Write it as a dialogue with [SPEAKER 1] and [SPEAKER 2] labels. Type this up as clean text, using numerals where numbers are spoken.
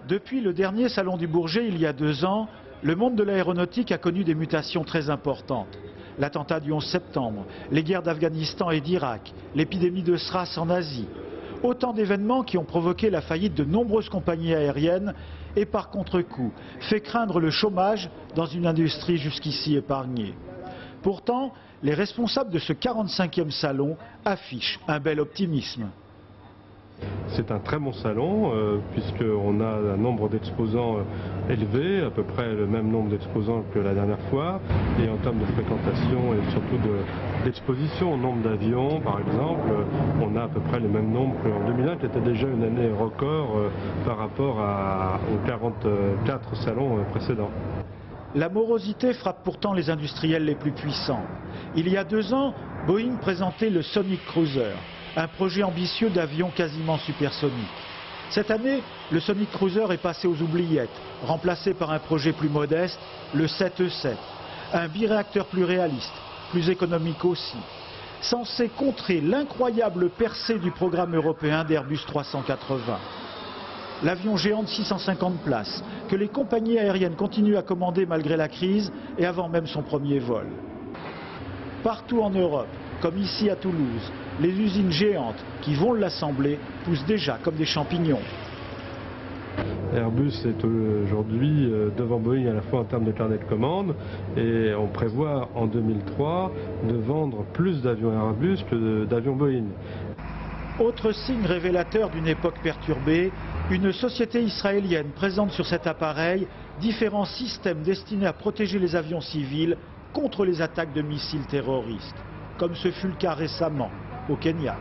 [SPEAKER 1] Depuis le dernier salon du Bourget, il y a 2 ans, le monde de l'aéronautique a connu des mutations très importantes. L'attentat du 11 septembre, les guerres d'Afghanistan et d'Irak, l'épidémie de SRAS en Asie. Autant d'événements qui ont provoqué la faillite de nombreuses compagnies aériennes et par contre-coup fait craindre le chômage dans une industrie jusqu'ici épargnée. Pourtant, les responsables de ce 45e salon affichent un bel optimisme.
[SPEAKER 2] C'est un très bon salon puisqu'on a un nombre d'exposants élevé, à peu près le même nombre d'exposants que la dernière fois. Et en termes de fréquentation et surtout d'exposition, au nombre d'avions par exemple, on a à peu près le même nombre qu'en 2001 qui était déjà une année record par rapport aux 44 salons précédents.
[SPEAKER 1] La morosité frappe pourtant les industriels les plus puissants. Il y a 2 ans, Boeing présentait le Sonic Cruiser, un projet ambitieux d'avion quasiment supersonique. Cette année, le Sonic Cruiser est passé aux oubliettes, remplacé par un projet plus modeste, le 7E7, un biréacteur plus réaliste, plus économique aussi, censé contrer l'incroyable percée du programme européen d'Airbus 380. L'avion géant de 650 places, que les compagnies aériennes continuent à commander malgré la crise et avant même son premier vol. Partout en Europe, comme ici à Toulouse, les usines géantes qui vont l'assembler poussent déjà comme des champignons.
[SPEAKER 2] Airbus est aujourd'hui devant Boeing à la fois en termes de carnet de commandes et on prévoit en 2003 de vendre plus d'avions Airbus que d'avions Boeing.
[SPEAKER 1] Autre signe révélateur d'une époque perturbée, une société israélienne présente sur cet appareil différents systèmes destinés à protéger les avions civils contre les attaques de missiles terroristes, comme ce fut le cas récemment au Kenya.